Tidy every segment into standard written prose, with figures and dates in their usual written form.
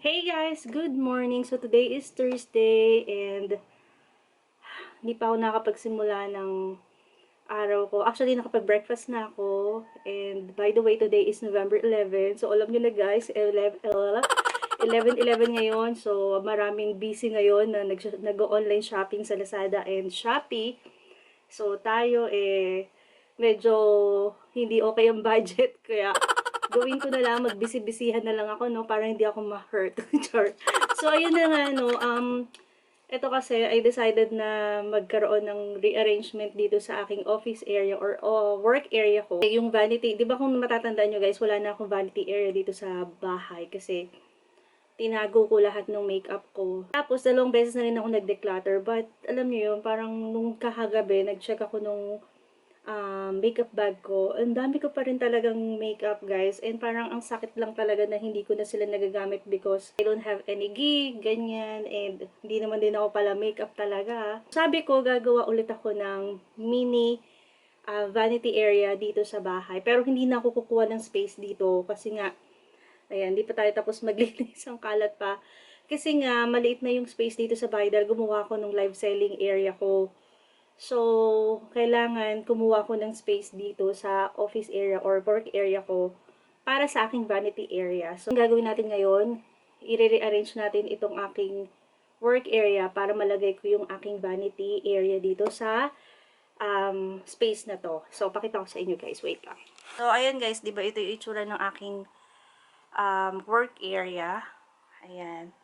Hey guys, good morning. So today is Thursday and hindi pa ako nakapagsimula ng araw ko. Actually, nakapag-breakfast na ako. And by the way, today is November 11. So alam nyo na guys, 11 ngayon. So maraming busy ngayon na nag-online shopping sa Lazada and Shopee. So tayo medyo hindi okay ang budget. Kaya gawin ko na lang, magbisi-bisihan na lang ako, no? Para hindi ako ma-hurt. So, ayun na nga, no? Ito kasi, I decided na magkaroon ng rearrangement dito sa aking office area or work area ko. Yung vanity, di ba kung matatandaan nyo guys, wala na akong vanity area dito sa bahay kasi tinago ko lahat ng makeup ko. Tapos, dalawang beses na rin ako nag-declutter. But, alam nyo yun, parang nung kahagabi, nag-check ako nung makeup bag ko. Ang dami ko pa rin talagang makeup, guys. And parang ang sakit lang talaga na hindi ko na sila nagagamit because I don't have any gig, ganyan. And hindi naman din ako pala makeup talaga. Sabi ko, gagawa ulit ako ng mini vanity area dito sa bahay. Pero hindi na ako kukuha ng space dito kasi nga, ayan, hindi pa tayo tapos maglinis, ang kalat pa. Kasi nga, maliit na yung space dito sa bahay dahil gumawa ko ng live selling area ko. So, kailangan kumuha ko ng space dito sa office area or work area ko para sa aking vanity area. So, ang gagawin natin ngayon, i-rearrange natin itong aking work area para malagay ko yung aking vanity area dito sa space na to. So, pakita ko sa inyo guys. Wait lang. So, ayan guys, di ba ito yung itsura ng aking work area. Ayan.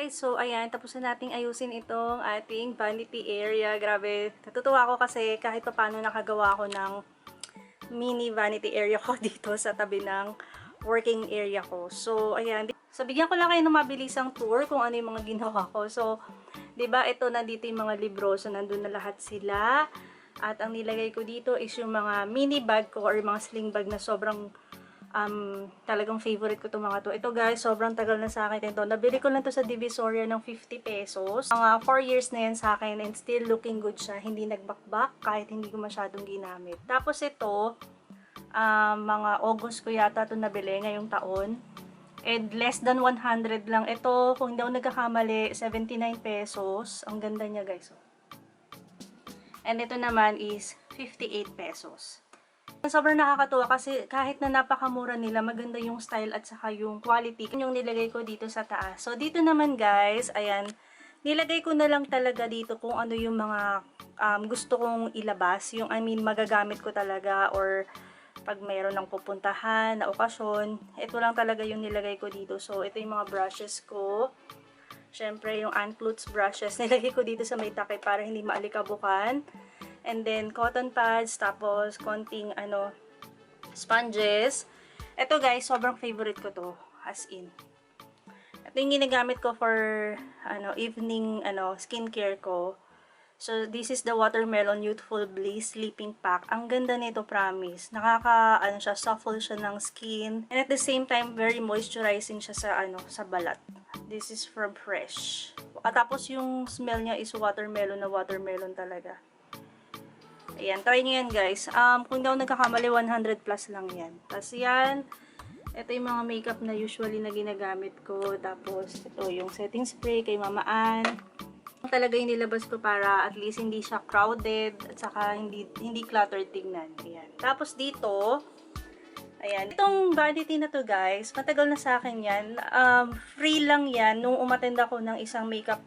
Guys, so ayan, tapos na nating ayusin itong ating vanity area. Grabe, natutuwa ako kasi kahit paano nakagawa ko ng mini vanity area ko dito sa tabi ng working area ko. So, ayan. So, bigyan ko lang kayo ng mabilisang tour kung ano yung mga ginawa ko. So, 'di ba ito, nandito yung mga libro. So, nandun na lahat sila. At ang nilagay ko dito is yung mga mini bag ko or mga sling bag na sobrang talagang favorite ko itong mga to. Ito guys, sobrang tagal na sa akin ito. Nabili ko lang to sa Divisoria ng 50 pesos. Mga 4 years na yan sa akin and still looking good siya. Hindi nagbakbak kahit hindi ko masyadong ginamit. Tapos ito, mga August ko yata ito nabili ngayong taon. And less than 100 lang. Ito, kung hindi ako nagkakamali, 79 pesos. Ang ganda niya guys. And ito naman is 58 pesos. Sobrang nakakatuwa kasi kahit na napakamura nila, maganda yung style at saka yung quality. Yung nilagay ko dito sa taas. So, dito naman guys, ayan, nilagay ko na lang talaga dito kung ano yung mga gusto kong ilabas. Yung, magagamit ko talaga or pag mayroon ng pupuntahan na okasyon. Ito lang talaga yung nilagay ko dito. So, ito yung mga brushes ko. Syempre, yung Unclutz brushes, nilagay ko dito sa may takip para hindi maalikabukan. And then, cotton pads, tapos konting, sponges. Ito guys, sobrang favorite ko to. As in. Ito yung ginagamit ko for, evening, skincare ko. So, this is the Watermelon Youthful Bliss Sleeping Pack. Ang ganda nito, promise. Supple siya ng skin. And at the same time, very moisturizing siya sa balat. This is from Fresh. At tapos yung smell niya is watermelon na watermelon talaga. Ayan, try nyo yan guys. Kung daw nagkakamali, 100 plus lang yan. Tapos yan, ito yung mga makeup na usually na ginagamit ko. Tapos ito yung setting spray kay Mama Ann. Talaga yung nilabas ko para at least hindi siya crowded at saka hindi cluttered tingnan. Ayan. Tapos dito, ayan, itong vanity na to guys, matagal na sa akin yan. Free lang yan nung umattend ako ng isang makeup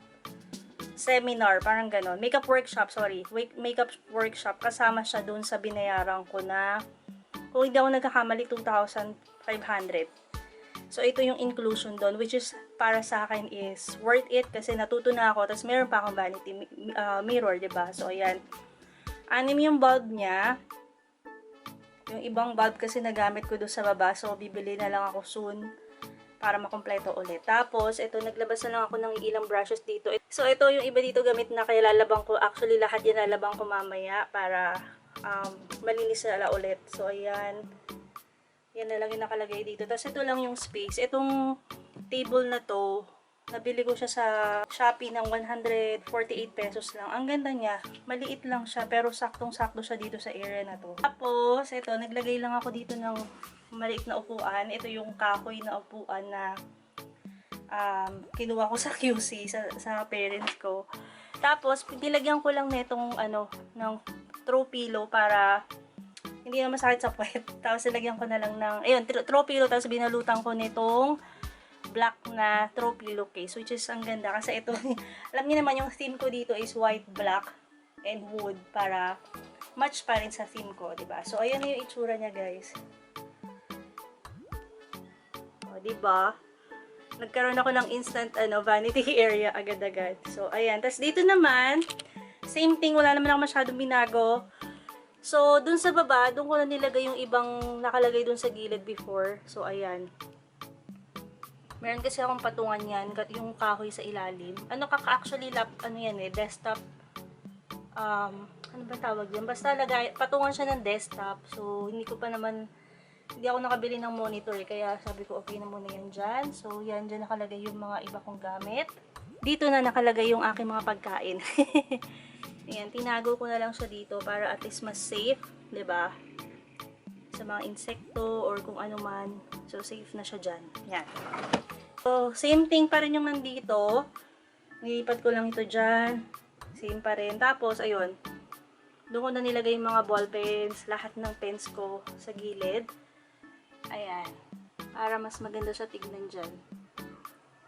seminar, parang ganon. Makeup workshop, sorry. Makeup workshop. Kasama siya dun sa binayaran ko na, kung hindi ako nagkakamali, 2,500. So, ito yung inclusion dun, which is, para sa akin is worth it kasi natuto na ako. Tapos, meron pa akong vanity mirror, diba? So, ayan. 6 yung bulb niya. Yung ibang bulb kasi nagamit ko doon sa baba. So, bibili na lang ako soon para makompleto ulit. Tapos, ito, naglabas na lang ako ng ilang brushes dito. So, ito yung iba dito gamit na kaya lalabang ko. Actually, lahat yan lalabang ko mamaya para malinis na ulit. So, ayan. Yan na lang yung nakalagay dito. Tapos, ito lang yung space. Itong table na to, nabili ko siya sa Shopee ng 148 pesos lang. Ang ganda niya. Maliit lang siya, pero saktong-sakto siya dito sa area na to. Tapos, ito, naglagay lang ako dito ng maliit na upuan. Ito yung kahoy na upuan na kinuha ko sa QC, sa parents ko. Tapos, nilagyan ko lang netong ng throw pillow para hindi na masakit sa puwet. Tapos, nilagyan ko na lang ng, ayun, throw pillow. Tapos, binalutan ko nitong black na throw pillow case, which is ang ganda. Kasi ito, alam niyo naman yung theme ko dito is white, black, and wood para match pa rin sa theme ko, diba? So, ayan na yung itsura niya, guys. O, diba? Nagkaroon ako ng instant vanity area agad-agad. So, ayan. Tapos dito naman, same thing, wala naman ako masyadong binago. So, dun sa baba, dun ko na nilagay yung ibang nakalagay dun sa gilid before. So, ayan. Meron kasi akong patungan yan, yung kahoy sa ilalim. Actually, desktop. Ano ba tawag yan? Basta patungan siya ng desktop. So, hindi ako nakabili ng monitor kaya sabi ko okay na muna yan dyan. So, yan, dyan nakalagay yung mga iba kong gamit. Dito na nakalagay yung aking mga pagkain. Ayan, tinago ko na lang siya dito para at least mas safe, 'di ba? Sa mga insekto or kung ano man. So, safe na siya dyan. Yan. So, same thing pa rin yung nandito. Nilipat ko lang ito dyan. Same pa rin. Tapos, ayun. Doon ko na nilagay yung mga ball pens, lahat ng pens ko sa gilid. Ayan. Para mas maganda siya tignan dyan.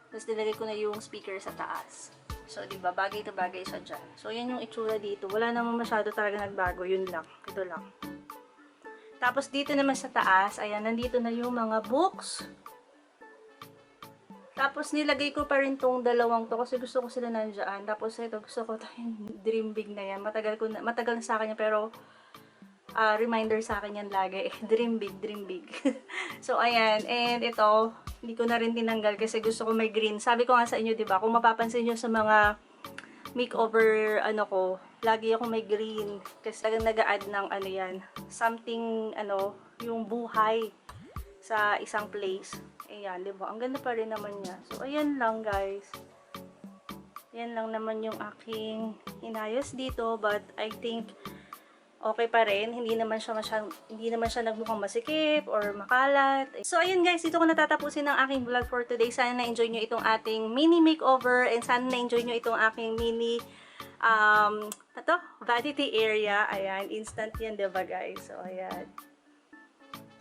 Tapos nilagay ko na yung speaker sa taas. So, diba, bagay to bagay siya dyan. So, yan yung itsura dito. Wala naman masyado talaga nagbago. Yun lang. Ito lang. Tapos, dito naman sa taas, ayan, nandito na yung mga books. Tapos nilagay ko pa rin tong dalawang to kasi gusto ko sila nandiyan. Tapos ito gusto ko tayong dream big na yan. Matagal na sa akin yan, pero reminder sa akin yan lagi. Dream big, dream big. So ayan, and ito hindi ko na rin tinanggal kasi gusto ko may green. Sabi ko nga sa inyo, 'di ba? Kung mapapansin niyo sa mga makeover ano ko, lagi ako may green kasi talagang nag-a-add ng ano yan, something ano, yung buhay sa isang place. Ayan, di ba? Ang ganda pa rin naman niya. So, ayan lang guys. Ayan lang naman yung aking inayos dito. But, I think, okay pa rin. Hindi naman siya nagmukhang masikip or makalat. So, ayun guys. Dito ko natatapusin ang aking vlog for today. Sana na-enjoy nyo itong ating mini makeover. And sana na-enjoy nyo itong aking mini vanity area. Ayan. Instant yan, diba guys? So, ayan.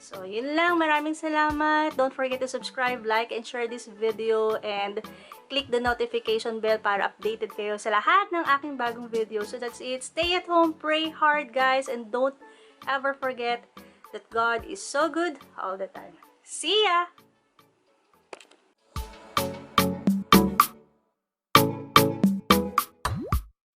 So, yun lang. Maraming salamat. Don't forget to subscribe, like, and share this video. And click the notification bell para updated kayo sa lahat ng aking bagong video. So, that's it. Stay at home. Pray hard, guys. And don't ever forget that God is so good all the time. See ya!